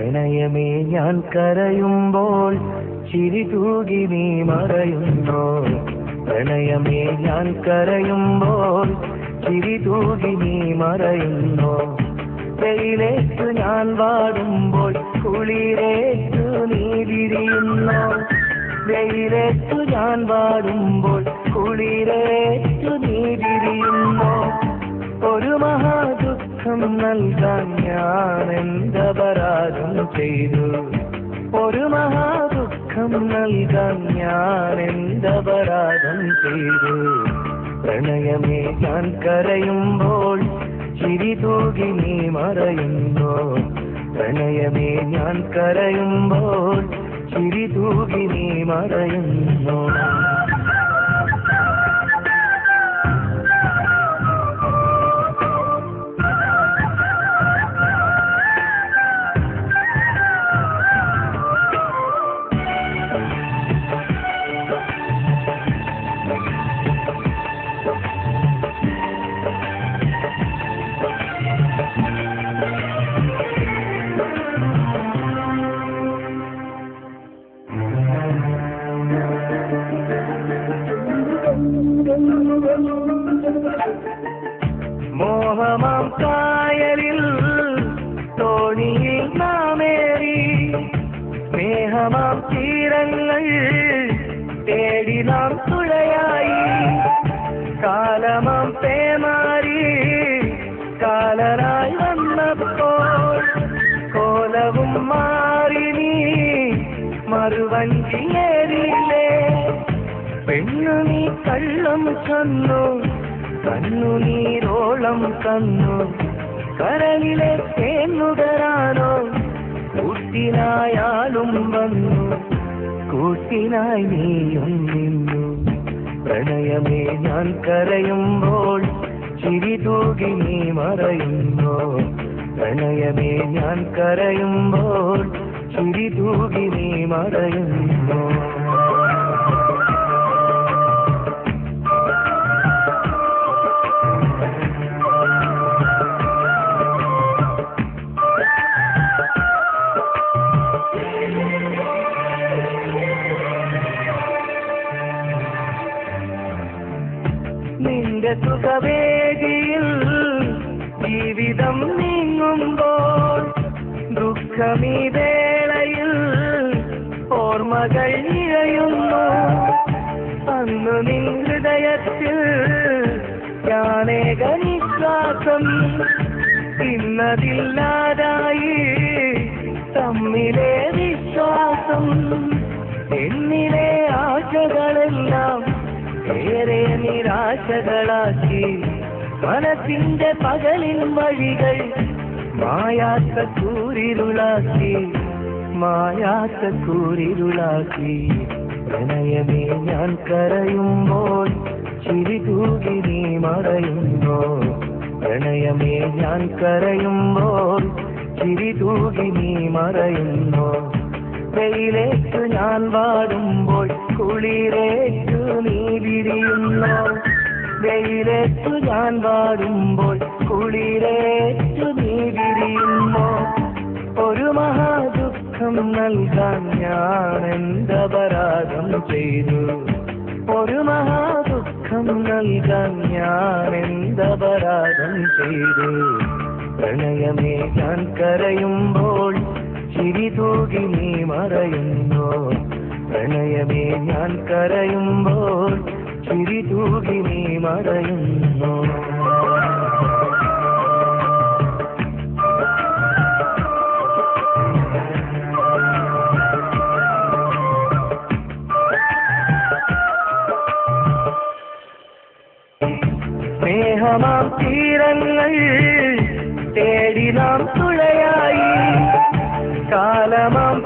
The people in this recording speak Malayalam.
പ്രണയമേ ഞാൻ കരയുമ്പോൾ ചിരി തൂകി നീ മറയുന്നോ. പ്രണയമേ ഞാൻ കരയുമ്പോൾ ചിരി തൂകി നീ മറയുന്നോ. വെയിലേറ്റു ഞാൻ വാടുമ്പോൾ കുളിരേറ്റു നീ വിരിയുന്നോ. വെയിലേറ്റു ഞാൻ വാടുമ്പോൾ കുളിരേറ്റു നീ വിരിയുന്നോ. ഒരു മഹാദുഃഖം നൽകാൻ ഞാൻ എന്തപരാധം ചെയ്തു. ഒരു മഹാദുഃഖം നൽകാൻ ഞാൻ എന്തപരാധം ചെയ്തു. പ്രണയമേ ഞാൻ കരയുമ്പോൾ ചിരി തൂകി നീ മറയുന്നോ. പ്രണയമേ ഞാൻ കരയുമ്പോൾ ചിരി തൂകി നീ മറയുന്നോ. മോഹമാം കായലിൽ തോണിയിൽ നാമേറി സ്നേഹമാം തീരങ്ങൾ തേടി നാം തുഴയായി. കാലമാം പേമാരി കാലനായി വന്നപ്പോൾ കോലവും മാറി നീ മറുവഞ്ചിയേറിയില്ലേ. പെണ്ണു നീ കള്ളം ചൊന്നു കണ്ണുനീരോളം തന്നു. കരളിലെ തേന്നുകരാനോ കൂട്ടിനായാലും വന്നു. കൂട്ടിനായി നീയും നിന്നു. പ്രണയമേ ഞാൻ കരയുമ്പോൾ ചിരി തൂകി നീ മറയുന്നോ. പ്രണയമേ ഞാൻ കരയുമ്പോൾ ചിരി തൂകി നീ മറയുന്നോ. നിന്റെ സുഖവേദിയിൽ ജീവിതം നീങ്ങുമ്പോൾ ദുഃഖമീ വേളയിൽ ഓർമ്മകൾ നിറയുന്നു. അന്നു നിൻ ഹൃദയത്തിൽ ഞാനേക നിശ്വാസം ഇന്നതില്ലാതായി തമ്മിലെ വിശ്വാസം. എന്നിലെ ആശകളെല്ലാം ഏറെ നിരാശകളാക്കി. മനസ്സിന്റെ പകലിൻ വഴികൾ മായാത്ത കൂരിരുളാക്കി. മായാത്ത കൂരിരുളാക്കി. പ്രണയമേ ഞാൻ കരയുമ്പോൾ ചിരി തൂകി നീ മറയുന്നോ. പ്രണയമേ ഞാൻ കരയുമ്പോൾ ചിരി തൂകി നീ മറയുന്നോ. വെയിലേറ്റു ഞാൻ വാടുമ്പോൾ കുളിരേറ്റു നീ വിരിയുന്നോ. വെയിലേറ്റു ഞാൻ വാടുമ്പോൾ കുളിരേറ്റു നീ വിരിയുന്നോ. ഒരു മഹാദുഃഖം നൽകാൻ ഞാൻ എന്തപരാധം ചെയ്തു. ഒരു മഹാദുഃഖം നൽകാൻ ഞാൻ എന്തപരാധം ചെയ്തു. പ്രണയമേ ഞാൻ കരയുമ്പോൾ ചിരി തൂകി നീ മറയുന്നോ. പ്രണയമേ ഞാൻ കരയുമ്പോൾ ചിരി തൂകി നീ മറയുന്നോ. സ്നേഹമാം തീരങ്ങൾ തേടി നാം തുഴയായി. കാലമാം